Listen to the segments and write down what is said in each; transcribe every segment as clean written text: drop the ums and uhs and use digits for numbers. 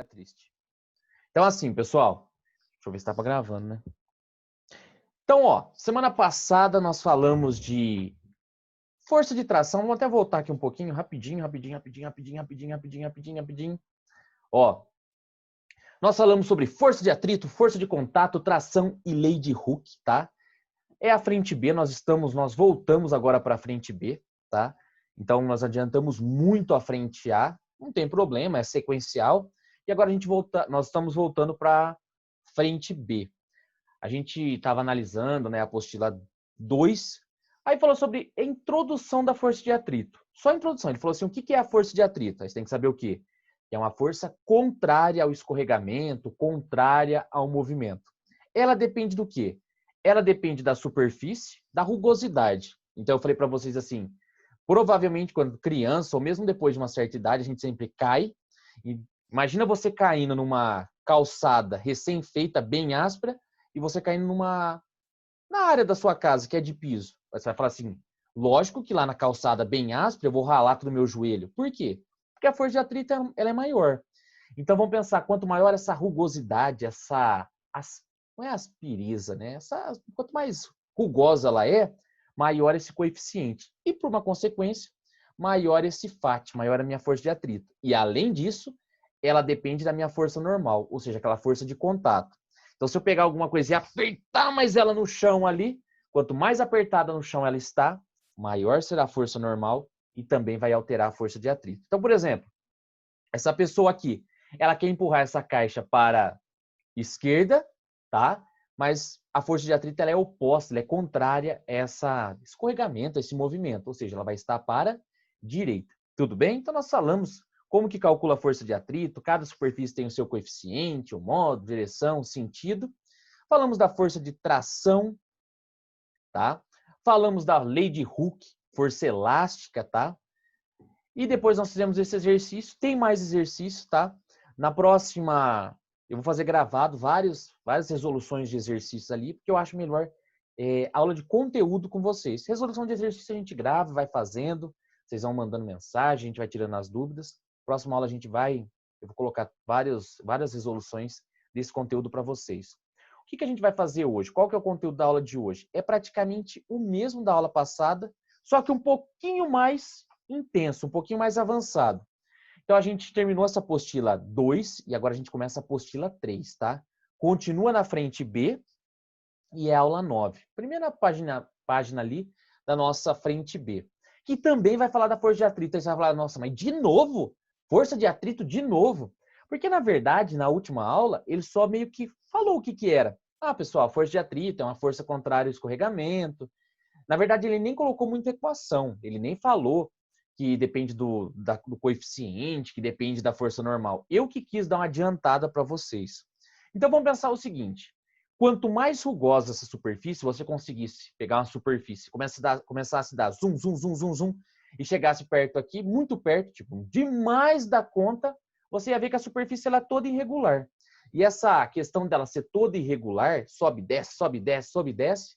triste. Então, assim, pessoal, deixa eu ver se tá gravando, né? Então, ó, semana passada nós falamos de força de tração. Vamos até voltar aqui um pouquinho, rapidinho. Ó, nós falamos sobre força de atrito, força de contato, tração e lei de Hooke, tá? É a frente B, nós voltamos agora para a frente B, tá? Então, nós adiantamos muito a frente A, não tem problema, é sequencial. E agora nós estamos voltando para frente B. A gente estava analisando, né, a apostila 2, aí falou sobre a introdução da força de atrito. Só a introdução, ele falou assim, o que é a força de atrito? Aí você tem que saber o quê? É uma força contrária ao escorregamento, contrária ao movimento. Ela depende do quê? Ela depende da superfície, da rugosidade. Então eu falei para vocês assim, provavelmente quando criança, ou mesmo depois de uma certa idade, a gente sempre cai. Imagina você caindo numa calçada recém-feita, bem áspera, e você caindo na área da sua casa, que é de piso. Você vai falar assim, lógico que lá na calçada bem áspera, eu vou ralar com o meu joelho. Por quê? Porque a força de atrito ela é maior. Então vamos pensar, quanto maior essa rugosidade, não é aspereza, né? Quanto mais rugosa ela é, maior esse coeficiente. E por uma consequência, maior esse FAT, maior a minha força de atrito. E além disso, ela depende da minha força normal, ou seja, aquela força de contato. Então, se eu pegar alguma coisa e apertar mais ela no chão ali, quanto mais apertada no chão ela está, maior será a força normal e também vai alterar a força de atrito. Então, por exemplo, essa pessoa aqui, ela quer empurrar essa caixa para a esquerda, tá? Mas a força de atrito ela é oposta, ela é contrária a esse escorregamento, a esse movimento, ou seja, ela vai estar para a direita. Tudo bem? Então, nós falamos como que calcula a força de atrito, cada superfície tem o seu coeficiente, o modo, direção, sentido. Falamos da força de tração, tá? Falamos da lei de Hooke, força elástica, tá? E depois nós fizemos esse exercício. Tem mais exercícios, tá? Na próxima, eu vou fazer gravado várias resoluções de exercícios ali, porque eu acho melhor aula de conteúdo com vocês. Resolução de exercício a gente grava, vai fazendo, vocês vão mandando mensagem, a gente vai tirando as dúvidas. Próxima aula eu vou colocar várias resoluções desse conteúdo para vocês. O que a gente vai fazer hoje? Qual que é o conteúdo da aula de hoje? É praticamente o mesmo da aula passada, só que um pouquinho mais intenso, um pouquinho mais avançado. Então, a gente terminou essa apostila 2 e agora a gente começa a apostila 3, tá? Continua na frente B e é aula 9. Primeira página ali da nossa frente B. Que também vai falar da força de atrito. Aí você vai falar, nossa, mas de novo? Força de atrito de novo? Porque, na verdade, na última aula, ele só meio que falou o que era. Ah, pessoal, força de atrito é uma força contrária ao escorregamento. Na verdade, ele nem colocou muita equação. Ele nem falou que depende do coeficiente, que depende da força normal. Eu que quis dar uma adiantada para vocês. Então, vamos pensar o seguinte. Quanto mais rugosa essa superfície, você conseguisse pegar uma superfície, começasse a dar zoom, zoom, zoom, zoom, zoom, e chegasse perto aqui, muito perto, tipo, demais da conta, você ia ver que a superfície ela é toda irregular. E essa questão dela ser toda irregular, sobe, desce, sobe, desce, sobe, desce,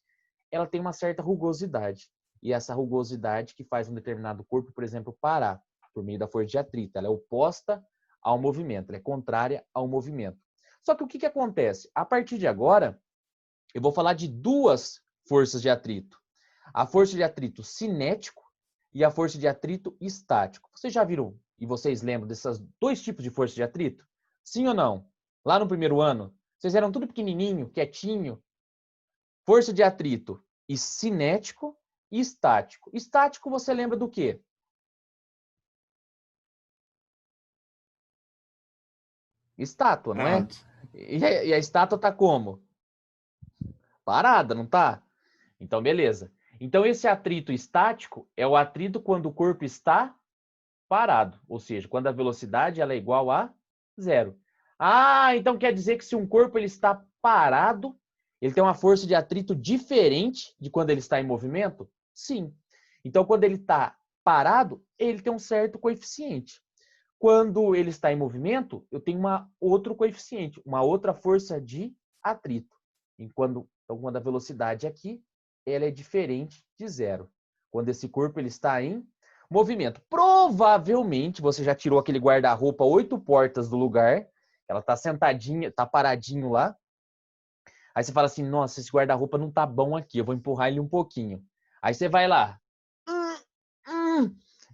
ela tem uma certa rugosidade. E essa rugosidade que faz um determinado corpo, por exemplo, parar por meio da força de atrito. Ela é oposta ao movimento, ela é contrária ao movimento. Só que o que acontece? A partir de agora, eu vou falar de duas forças de atrito. A força de atrito cinético e a força de atrito estático. Vocês já viram e vocês lembram desses dois tipos de força de atrito? Sim ou não? Lá no primeiro ano, vocês eram tudo pequenininho, quietinho. Força de atrito e cinético e estático. Estático você lembra do quê? Estátua, não é? Parado. E a estátua tá como? Parada, não tá? Então, beleza. Então, esse atrito estático é o atrito quando o corpo está parado, ou seja, quando a velocidade ela é igual a zero. Ah, então quer dizer que se um corpo ele está parado, ele tem uma força de atrito diferente de quando ele está em movimento? Sim. Então, quando ele está parado, ele tem um certo coeficiente. Quando ele está em movimento, eu tenho outro coeficiente, uma outra força de atrito. Então, quando a velocidade aqui, ela é diferente de zero. Quando esse corpo ele está em movimento. Provavelmente você já tirou aquele guarda-roupa 8 portas do lugar Ela tá sentadinha, tá paradinho lá. Aí você fala assim, nossa, esse guarda-roupa não tá bom aqui, eu vou empurrar ele um pouquinho. Aí você vai lá,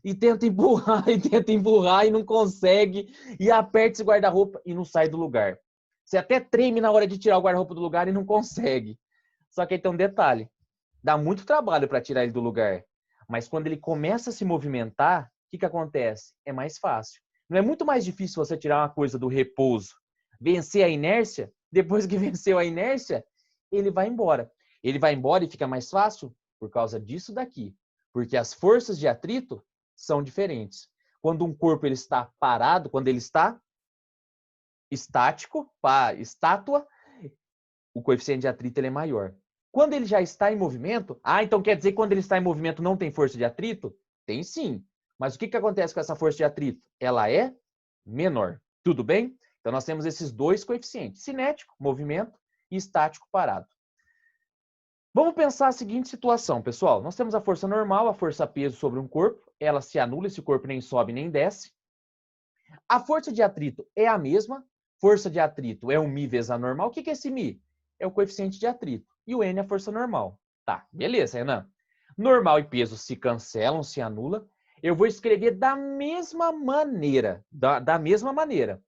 e tenta empurrar, e tenta empurrar, e não consegue, e aperta esse guarda-roupa e não sai do lugar. Você até treme na hora de tirar o guarda-roupa do lugar e não consegue. Só que aí tem um detalhe, dá muito trabalho para tirar ele do lugar. Mas quando ele começa a se movimentar, o que acontece? É mais fácil. Não é muito mais difícil você tirar uma coisa do repouso, vencer a inércia, depois que venceu a inércia, ele vai embora. Ele vai embora e fica mais fácil por causa disso daqui. Porque as forças de atrito são diferentes. Quando um corpo ele está parado, quando ele está estático, estátua, o coeficiente de atrito ele é maior. Quando ele já está em movimento, então quer dizer que quando ele está em movimento não tem força de atrito? Tem sim. Mas o que acontece com essa força de atrito? Ela é menor. Tudo bem? Então nós temos esses dois coeficientes, cinético, movimento, e estático, parado. Vamos pensar a seguinte situação, pessoal. Nós temos a força normal, a força peso sobre um corpo. Ela se anula, esse corpo nem sobe nem desce. A força de atrito é a mesma. Força de atrito é um μ vezes a normal. O que é esse μ? É o coeficiente de atrito. E o N é a força normal. Tá, beleza, Renan. Normal e peso se cancelam, se anulam. Eu vou escrever da mesma maneira. Da mesma maneira.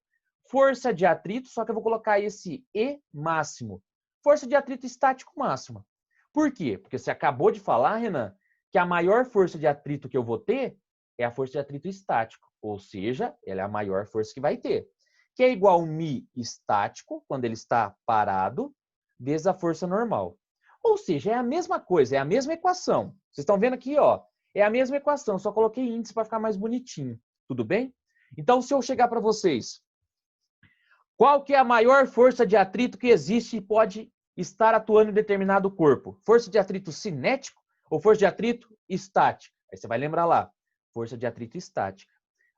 Força de atrito, só que eu vou colocar esse E máximo. Força de atrito estático máxima. Por quê? Porque você acabou de falar, Renan, que a maior força de atrito que eu vou ter é a força de atrito estático. Ou seja, ela é a maior força que vai ter. Que é igual ao μ estático, quando ele está parado, vezes a força normal. Ou seja, é a mesma coisa, é a mesma equação. Vocês estão vendo aqui, ó, é a mesma equação, só coloquei índice para ficar mais bonitinho. Tudo bem? Então, se eu chegar para vocês, qual que é a maior força de atrito que existe e pode estar atuando em determinado corpo? Força de atrito cinético ou força de atrito estática? Aí você vai lembrar lá, força de atrito estática.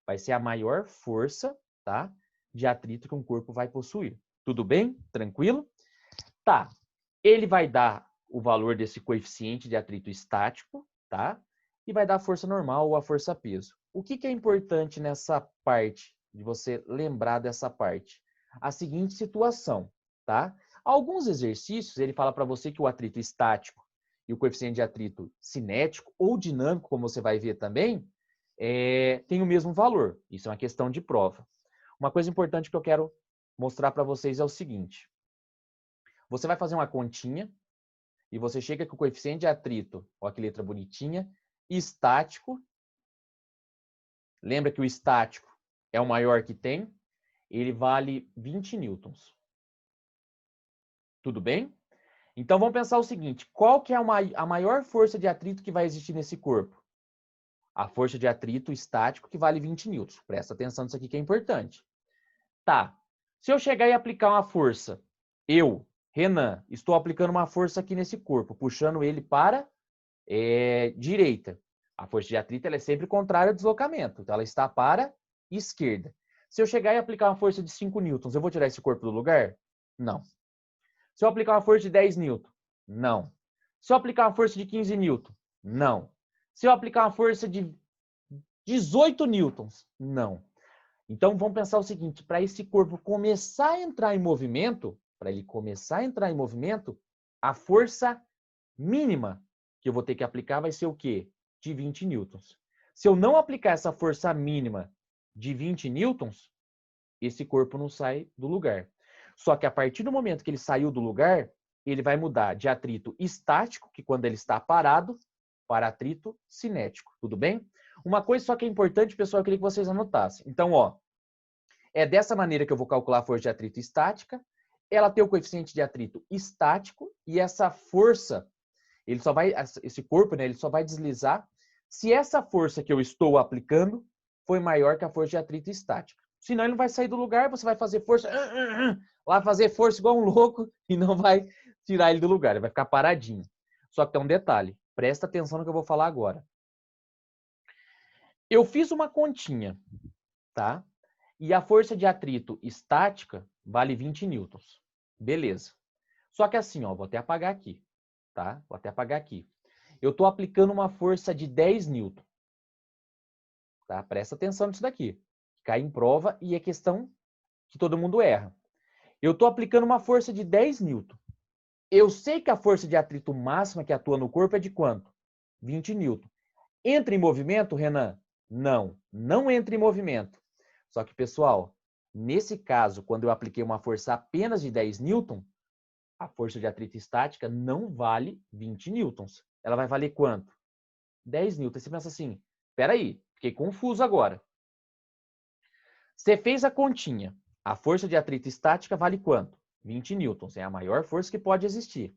Vai ser a maior força, tá, de atrito que um corpo vai possuir. Tudo bem? Tranquilo? Tá. Ele vai dar o valor desse coeficiente de atrito estático, tá? E vai dar a força normal ou a força peso. O que é importante nessa parte, de você lembrar dessa parte? A seguinte situação, tá? Alguns exercícios, ele fala para você que o atrito estático e o coeficiente de atrito cinético ou dinâmico, como você vai ver também, tem o mesmo valor. Isso é uma questão de prova. Uma coisa importante que eu quero mostrar para vocês é o seguinte. Você vai fazer uma continha e você chega com o coeficiente de atrito, olha que letra bonitinha, estático. Lembra que o estático é o maior que tem, ele vale 20 newtons. Tudo bem? Então vamos pensar o seguinte, qual que é a maior força de atrito que vai existir nesse corpo? A força de atrito estático que vale 20 newtons. Presta atenção nisso aqui que é importante. Tá, se eu chegar e aplicar uma força, eu, Renan, estou aplicando uma força aqui nesse corpo, puxando ele para direita. A força de atrito ela é sempre contrária ao deslocamento, então ela está para esquerda. Se eu chegar e aplicar uma força de 5 newtons, eu vou tirar esse corpo do lugar? Não. Se eu aplicar uma força de 10 newtons? Não. Se eu aplicar uma força de 15 newtons? Não. Se eu aplicar uma força de 18 newtons? Não. Então vamos pensar o seguinte, para esse corpo começar a entrar em movimento, a força mínima que eu vou ter que aplicar vai ser o quê? De 20 newtons. Se eu não aplicar essa força mínima de 20 newtons, esse corpo não sai do lugar. Só que a partir do momento que ele saiu do lugar, ele vai mudar de atrito estático, que quando ele está parado, para atrito cinético. Tudo bem? Uma coisa só que é importante, pessoal, eu queria que vocês anotassem. Então, ó, é dessa maneira que eu vou calcular a força de atrito estática. Ela tem o coeficiente de atrito estático e essa força, esse corpo, né, ele só vai deslizar se essa força que eu estou aplicando foi maior que a força de atrito estática. Senão ele não vai sair do lugar, você vai fazer força, lá fazer força igual um louco e não vai tirar ele do lugar, ele vai ficar paradinho. Só que tem um detalhe, presta atenção no que eu vou falar agora. Eu fiz uma continha, tá? E a força de atrito estática vale 20 newtons. Beleza. Só que assim, ó, vou até apagar aqui, tá? Vou até apagar aqui. Eu estou aplicando uma força de 10 newtons. Tá? Presta atenção nisso daqui. Cai em prova e é questão que todo mundo erra. Eu estou aplicando uma força de 10 newton. Eu sei que a força de atrito máxima que atua no corpo é de quanto? 20 newton. Entra em movimento, Renan? Não, não entra em movimento. Só que, pessoal, nesse caso, quando eu apliquei uma força apenas de 10 newton, a força de atrito estática não vale 20 newtons. Ela vai valer quanto? 10 newtons. Você pensa assim, peraí, fiquei confuso agora. Você fez a continha. A força de atrito estática vale quanto? 20 newtons. É a maior força que pode existir.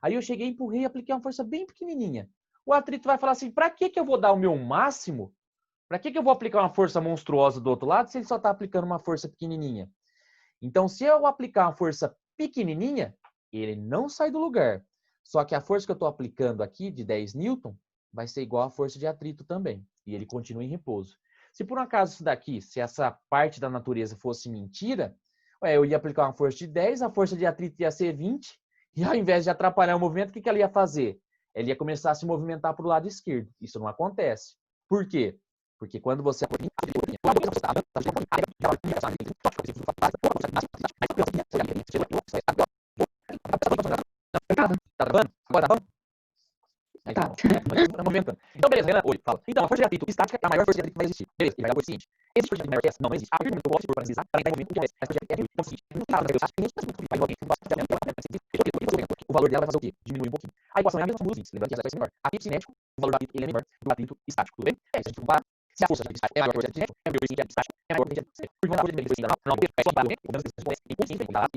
Aí eu cheguei, empurrei e apliquei uma força bem pequenininha. O atrito vai falar assim, para que eu vou dar o meu máximo? Para que eu vou aplicar uma força monstruosa do outro lado se ele só está aplicando uma força pequenininha? Então, se eu aplicar uma força pequenininha, ele não sai do lugar. Só que a força que eu estou aplicando aqui, de 10 newton, vai ser igual à força de atrito também. E ele continua em repouso. Se por um acaso isso daqui, se essa parte da natureza fosse mentira, eu ia aplicar uma força de 10, a força de atrito ia ser 20, e ao invés de atrapalhar o movimento, o que ela ia fazer? Ela ia começar a se movimentar para o lado esquerdo. Isso não acontece. Por quê? Porque quando você tá travando? Agora tá bom? Aí tá. Tá movimentando. Então, beleza, Renan. Oi, fala. Então, a força de atrito estática é a maior força de atrito que vai existir. Beleza, e vai dar o coeficiente. Existe força de atrito maior que essa? Não, não existe. A partir do momento que eu posso por paralisar, para entrar em movimento, o que é essa? A força de atrito é então, é o seguinte, o valor dela vai fazer o quê? Diminuir um pouquinho. A equação é a mesma, muda os índices. Lembrando que essa vai ser menor. Atrito cinético, o valor do atrito ele é menor do atrito estático, tudo bem? Se a gente comparar, se a força de atrito estático é maior que a força de atrito cinético, é o meu coeficiente de atrito estático é maior que o coeficiente de atrito cinético. Porque a força de atrito cinético não é só para o menos que você conhece, inconsciente, com dado,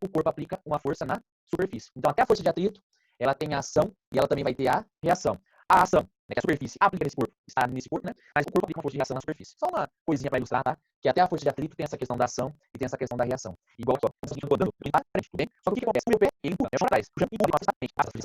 o corpo aplica uma força na superfície. Então, até a força de atrito, ela tem a ação e ela também vai ter a reação. A ação, né, que a superfície aplica nesse corpo, está nesse corpo, né? Mas o corpo aplica uma força de reação na superfície. Só uma coisinha para ilustrar, tá? Que até a força de atrito tem essa questão da ação e tem essa questão da reação. Igual só, eu estou rodando, ele tá frente, tudo bem? Só que o que acontece? O meu pé, ele empurra, eu chamo atrás, puxa, empurra, passa frente, passa frente,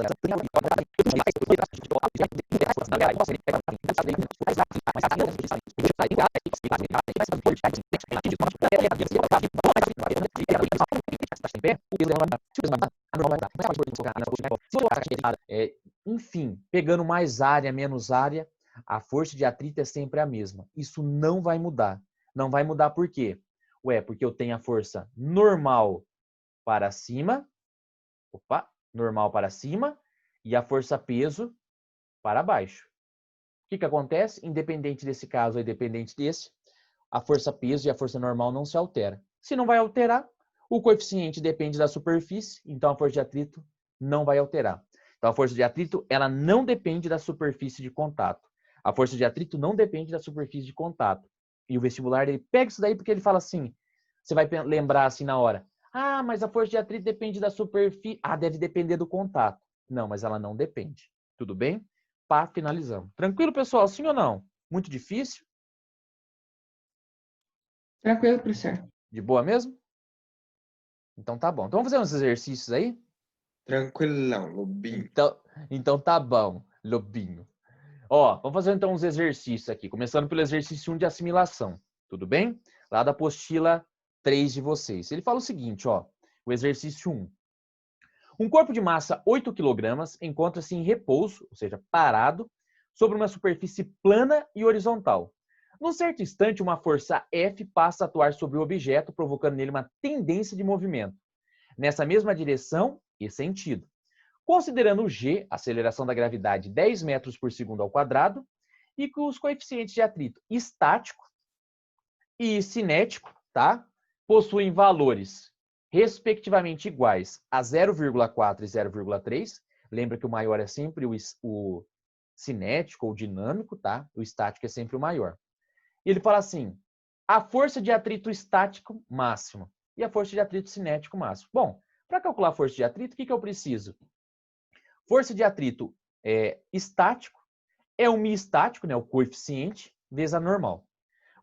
enfim, pegando mais área, menos área, a força de atrito é sempre a mesma. Isso não vai mudar. Não vai mudar por quê? Porque eu tenho a força normal para cima, normal para cima, e a força peso para baixo. O que acontece? Independente desse caso ou independente desse, a força peso e a força normal não se altera. Se não vai alterar, o coeficiente depende da superfície, então a força de atrito não vai alterar. Então a força de atrito, ela não depende da superfície de contato. A força de atrito não depende da superfície de contato. E o vestibular, ele pega isso daí porque ele fala assim, você vai lembrar assim na hora, mas a força de atrito depende da superfície, deve depender do contato. Não, mas ela não depende. Tudo bem? Pá, finalizamos. Tranquilo, pessoal? Sim ou não? Muito difícil? Tranquilo, professor. De boa mesmo? Então tá bom. Então vamos fazer uns exercícios aí? Tranquilão, Lobinho. Então tá bom, Lobinho. Ó, vamos fazer então uns exercícios aqui. Começando pelo exercício 1 de assimilação. Tudo bem? Lá da apostila 3 de vocês. Ele fala o seguinte, ó. O exercício 1. Um corpo de massa 8 kg encontra-se em repouso, ou seja, parado, sobre uma superfície plana e horizontal. Num certo instante, uma força F passa a atuar sobre o objeto, provocando nele uma tendência de movimento, nessa mesma direção e sentido. Considerando o G, a aceleração da gravidade, 10 metros por segundo ao quadrado, e com os coeficientes de atrito estático e cinético, tá? Possuem valores respectivamente iguais a 0,4 e 0,3. Lembra que o maior é sempre o cinético ou dinâmico, tá? O estático é sempre o maior. E ele fala assim, a força de atrito estático máximo e a força de atrito cinético máximo. Bom, para calcular a força de atrito, o que eu preciso? Força de atrito estático é o μ estático, né, o coeficiente, vezes a normal.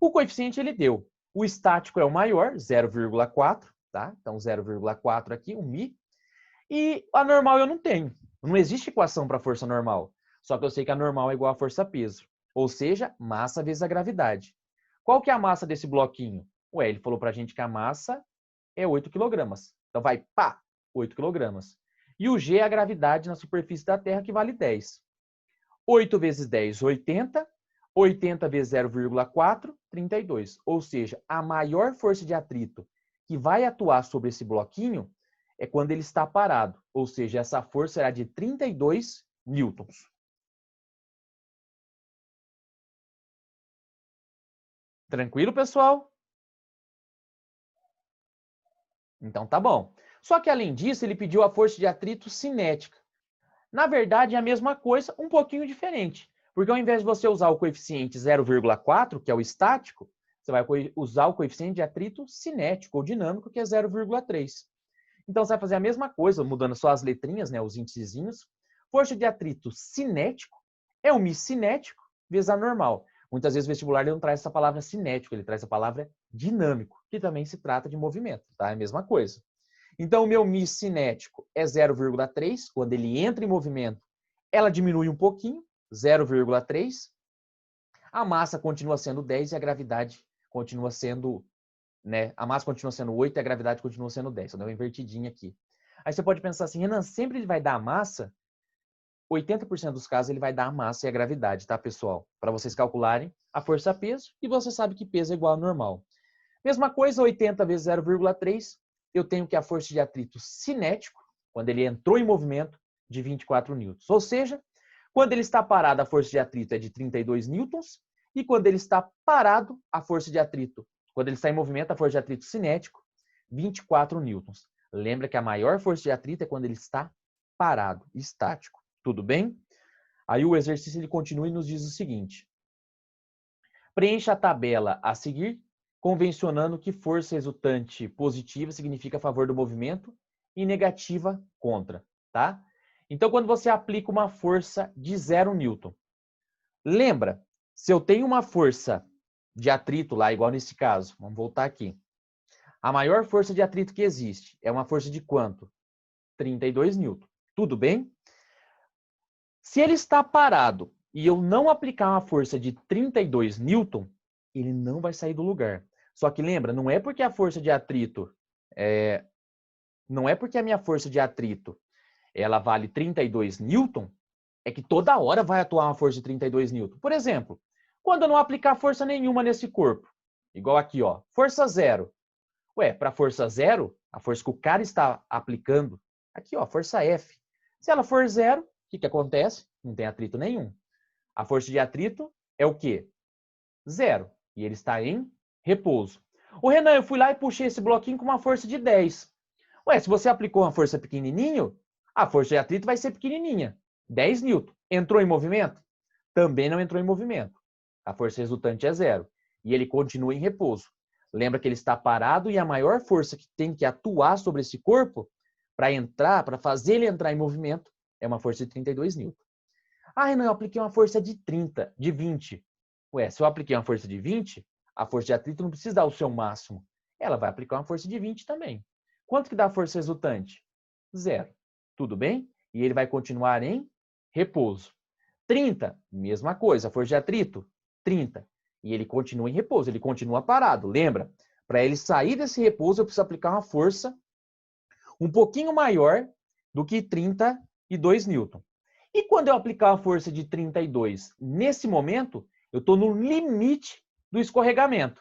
O coeficiente ele deu. O estático é o maior, 0,4, tá? Então 0,4 aqui, o μ. E a normal eu não tenho. Não existe equação para força normal. Só que eu sei que a normal é igual a força peso. Ou seja, massa vezes a gravidade. Qual que é a massa desse bloquinho? Ele falou para a gente que a massa é 8 kg. Então vai, 8 kg. E o G é a gravidade na superfície da Terra, que vale 10. 8 vezes 10, 80. 80 vezes 0,4, 32. Ou seja, a maior força de atrito que vai atuar sobre esse bloquinho é quando ele está parado. Ou seja, essa força será de 32 newtons. Tranquilo, pessoal? Então tá bom. Só que além disso, ele pediu a força de atrito cinética. Na verdade, é a mesma coisa, um pouquinho diferente. Porque ao invés de você usar o coeficiente 0,4, que é o estático, você vai usar o coeficiente de atrito cinético ou dinâmico, que é 0,3. Então, você vai fazer a mesma coisa, mudando só as letrinhas, né, os índicezinhos. Força de atrito cinético é o Mi cinético vezes a normal. Muitas vezes o vestibular ele não traz essa palavra cinético, ele traz a palavra dinâmico, que também se trata de movimento, tá? É a mesma coisa. Então, o meu Mi cinético é 0,3. Quando ele entra em movimento, ela diminui um pouquinho, 0,3. A massa continua sendo 10 e a gravidade continua sendo, né? A massa continua sendo 8 e a gravidade continua sendo 10. Eu dei uma invertidinha aqui. Aí você pode pensar assim, Renan, sempre ele vai dar a massa? 80% dos casos ele vai dar a massa e a gravidade, tá, pessoal? Para vocês calcularem a força-peso e você sabe que peso é igual ao normal. Mesma coisa, 80 vezes 0,3, eu tenho que a força de atrito cinético, quando ele entrou em movimento, de 24 newtons. Ou seja, quando ele está parado, a força de atrito é de 32 newtons, e quando ele está parado, a força de atrito, quando ele está em movimento, a força de atrito cinético, 24 newtons. Lembra que a maior força de atrito é quando ele está parado, estático. Tudo bem? Aí o exercício ele continua e nos diz o seguinte. Preencha a tabela a seguir, convencionando que força resultante positiva significa a favor do movimento e negativa contra, tá? Então, quando você aplica uma força de 0 newton, lembra, se eu tenho uma força de atrito lá, igual nesse caso, vamos voltar aqui. A maior força de atrito que existe é uma força de quanto? 32 newton. Tudo bem? Se ele está parado e eu não aplicar uma força de 32 newton, ele não vai sair do lugar. Só que lembra, não é porque a força de atrito não é porque a minha força de atrito ela vale 32 newton, é que toda hora vai atuar uma força de 32 newton. Por exemplo, quando eu não aplicar força nenhuma nesse corpo, igual aqui, ó, força zero. Ué, para força zero, a força que o cara está aplicando, aqui, ó, força F. Se ela for zero, o que acontece? Não tem atrito nenhum. A força de atrito é o quê? Zero. E ele está em repouso. O Renan, eu fui lá e puxei esse bloquinho com uma força de 10. Ué, se você aplicou uma força pequenininho, a força de atrito vai ser pequenininha. 10 newton. Entrou em movimento? Também não entrou em movimento. A força resultante é zero. E ele continua em repouso. Lembra que ele está parado e a maior força que tem que atuar sobre esse corpo para fazer ele entrar em movimento, é uma força de 32 newton. Ah, Renan, eu apliquei uma força de 30, de 20. Ué, se eu apliquei uma força de 20, a força de atrito não precisa dar o seu máximo. Ela vai aplicar uma força de 20 também. Quanto que dá a força resultante? Zero. Tudo bem? E ele vai continuar em repouso. 30, mesma coisa. A força de atrito? 30. E ele continua em repouso, ele continua parado. Lembra? Para ele sair desse repouso, eu preciso aplicar uma força um pouquinho maior do que 32 newton. E quando eu aplicar uma força de 32, nesse momento, eu estou no limite do escorregamento.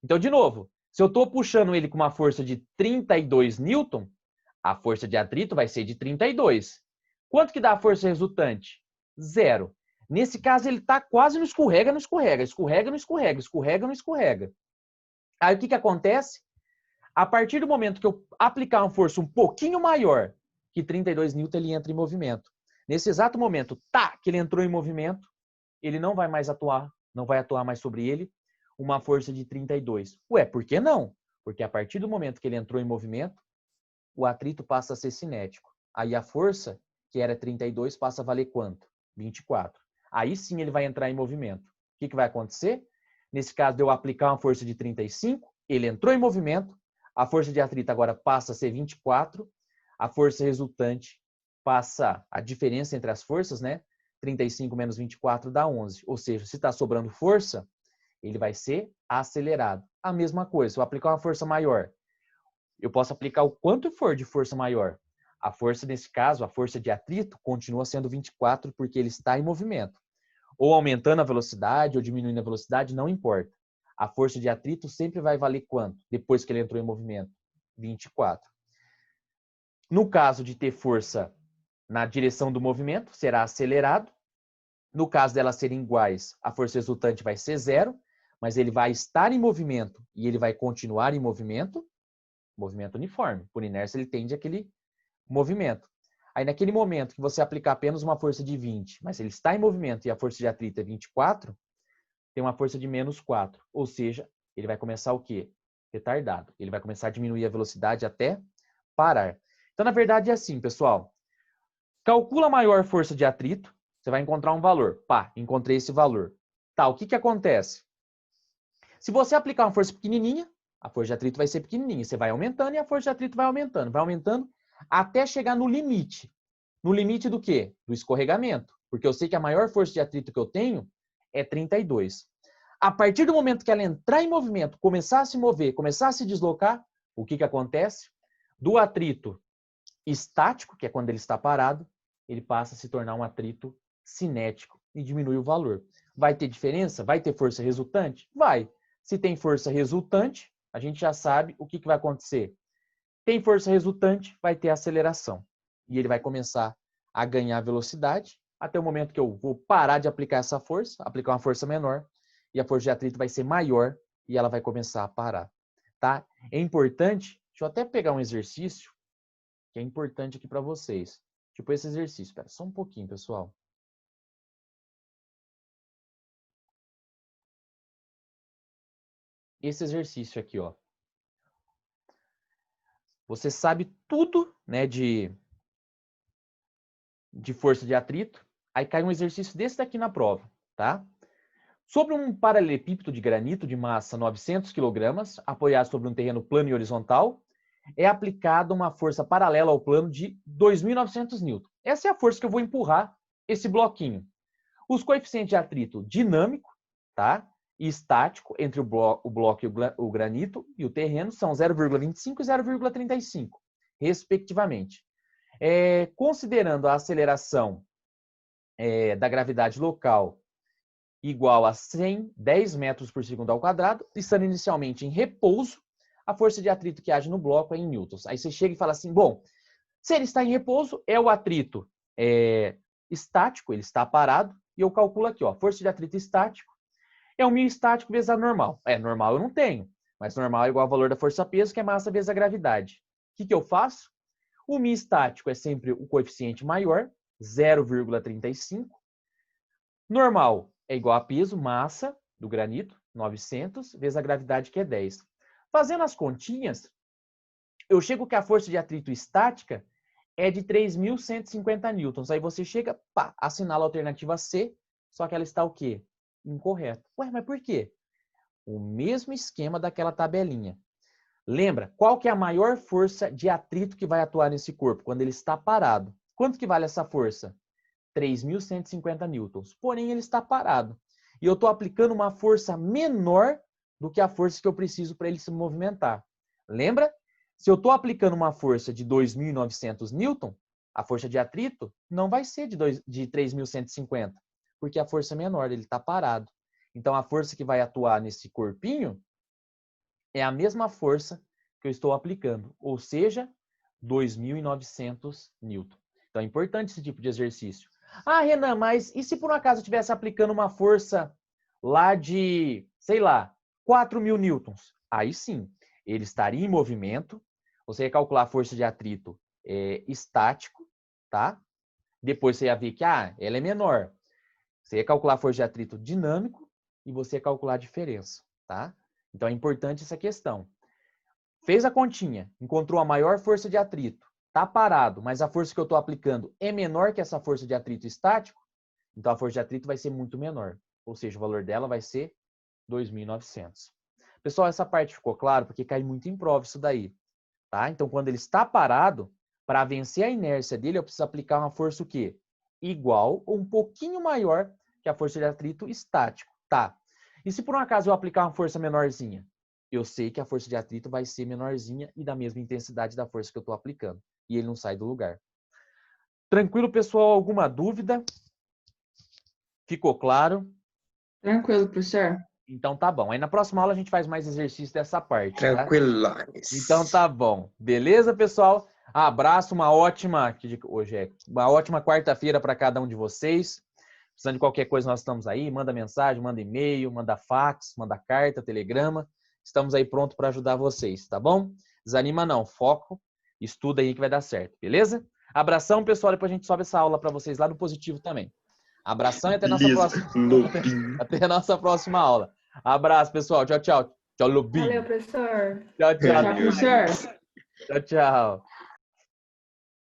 Então, de novo, se eu estou puxando ele com uma força de 32 newton, a força de atrito vai ser de 32. Quanto que dá a força resultante? Zero. Nesse caso, ele está quase no escorrega, no escorrega, escorrega, no escorrega, escorrega, no escorrega. Aí o que acontece? A partir do momento que eu aplicar uma força um pouquinho maior que 32 newton, ele entra em movimento. Nesse exato momento, que ele entrou em movimento, ele não vai mais atuar, não vai atuar mais sobre ele uma força de 32. Ué, por que não? Porque a partir do momento que ele entrou em movimento, o atrito passa a ser cinético. Aí a força, que era 32, passa a valer quanto? 24. Aí sim ele vai entrar em movimento. O que vai acontecer? Nesse caso, de eu aplicar uma força de 35, ele entrou em movimento, a força de atrito agora passa a ser 24, a força resultante passa, a diferença entre as forças, né? 35 menos 24 dá 11. Ou seja, se está sobrando força, ele vai ser acelerado. A mesma coisa, se eu aplicar uma força maior, eu posso aplicar o quanto for de força maior. A força, nesse caso, a força de atrito, continua sendo 24 porque ele está em movimento. ou aumentando a velocidade ou diminuindo a velocidade, não importa. A força de atrito sempre vai valer quanto? Depois que ele entrou em movimento? 24. No caso de ter força na direção do movimento, será acelerado. No caso delas serem iguais, a força resultante vai ser 0, mas ele vai estar em movimento e ele vai continuar em movimento uniforme. Por inércia, ele tende àquele movimento. Aí, naquele momento que você aplicar apenas uma força de 20, mas ele está em movimento e a força de atrito é 24, tem uma força de menos 4. Ou seja, ele vai começar o quê? Retardado. Ele vai começar a diminuir a velocidade até parar. Então, na verdade, é assim, pessoal. Calcula a maior força de atrito, você vai encontrar um valor. Pá, encontrei esse valor. Tá, o que que acontece? Se você aplicar uma força pequenininha, a força de atrito vai ser pequenininha. Você vai aumentando e a força de atrito vai aumentando até chegar no limite. No limite do quê? Do escorregamento. Porque eu sei que a maior força de atrito que eu tenho é 32. A partir do momento que ela entrar em movimento, começar a se mover, começar a se deslocar, o que que acontece? Do atrito estático, que é quando ele está parado, ele passa a se tornar um atrito cinético e diminui o valor. Vai ter diferença? Vai ter força resultante? Vai. Se tem força resultante, a gente já sabe o que vai acontecer. Tem força resultante, vai ter aceleração. E ele vai começar a ganhar velocidade até o momento que eu vou parar de aplicar essa força, aplicar uma força menor, e a força de atrito vai ser maior e ela vai começar a parar. Tá? É importante, deixa eu até pegar um exercício que é importante aqui para vocês. Tipo esse exercício. Espera só um pouquinho, pessoal. Esse exercício aqui, ó. Você sabe tudo, né, de força de atrito. Aí cai um exercício desse daqui na prova, tá? Sobre um paralelepípedo de granito de massa 900 kg, apoiado sobre um terreno plano e horizontal, é aplicada uma força paralela ao plano de 2.900 N. Essa é a força que eu vou empurrar esse bloquinho. Os coeficientes de atrito dinâmico, tá? E estático entre o bloco e o granito e o terreno são 0,25 e 0,35, respectivamente. Considerando a aceleração da gravidade local igual a 110 metros por segundo ao quadrado, estando inicialmente em repouso, a força de atrito que age no bloco é em newtons. Aí você chega e fala assim, bom, se ele está em repouso, é o atrito estático, ele está parado, e eu calculo aqui, ó, força de atrito estático é o estático vezes a normal. Normal eu não tenho, mas normal é igual ao valor da força-peso, que é massa vezes a gravidade. O que eu faço? O estático é sempre o coeficiente maior, 0,35. Normal é igual a peso, massa do granito, 900, vezes a gravidade, que é 10. Fazendo as continhas, eu chego que a força de atrito estática é de 3.150 newtons. Aí você chega, pá, assinala a alternativa C, só que ela está o quê? Incorreta. Ué, mas por quê? O mesmo esquema daquela tabelinha. Lembra, qual que é a maior força de atrito que vai atuar nesse corpo quando ele está parado? Quanto que vale essa força? 3.150 newtons. Porém, ele está parado. E eu estou aplicando uma força menor do que a força que eu preciso para ele se movimentar. Lembra? Se eu estou aplicando uma força de 2.900 newton, a força de atrito não vai ser de 3.150, porque a força é menor, ele está parado. Então, a força que vai atuar nesse corpinho é a mesma força que eu estou aplicando, ou seja, 2.900 newton. Então, é importante esse tipo de exercício. Ah, Renan, mas e se por um acaso eu estivesse aplicando uma força lá de, sei lá, 4.000 newtons? Aí sim, ele estaria em movimento. Você ia calcular a força de atrito estático, tá? Depois você ia ver que ela é menor. Você ia calcular a força de atrito dinâmico e você ia calcular a diferença, tá? Então é importante essa questão. Fez a continha, encontrou a maior força de atrito, está parado, mas a força que eu estou aplicando é menor que essa força de atrito estático, então a força de atrito vai ser muito menor. Ou seja, o valor dela vai ser 2.900. Pessoal, essa parte ficou claro? Porque cai muito em prova isso daí. Tá? Então, quando ele está parado, para vencer a inércia dele, eu preciso aplicar uma força o quê? Igual ou um pouquinho maior que a força de atrito estático. Tá. E se por um acaso eu aplicar uma força menorzinha? Eu sei que a força de atrito vai ser menorzinha e da mesma intensidade da força que eu estou aplicando. E ele não sai do lugar. Tranquilo, pessoal? Alguma dúvida? Ficou claro? Tranquilo, professor. Então tá bom. Aí na próxima aula a gente faz mais exercício dessa parte, tá? Tranquilões. Então tá bom. Beleza, pessoal? Abraço, uma ótima, hoje é uma ótima quarta-feira para cada um de vocês. Precisando de qualquer coisa, nós estamos aí. Manda mensagem, manda e-mail, manda fax, manda carta, telegrama. Estamos aí pronto para ajudar vocês, tá bom? Desanima não, foco, estuda aí que vai dar certo, beleza? Abração, pessoal. Depois a gente sobe essa aula para vocês lá no Positivo também. Abração e até a nossa próxima, Lobinho. até a nossa próxima aula. Abraço, pessoal. Tchau, tchau. Tchau, Lobinho. Valeu, professor. Tchau, tchau. Tchau, professor. Tchau, tchau.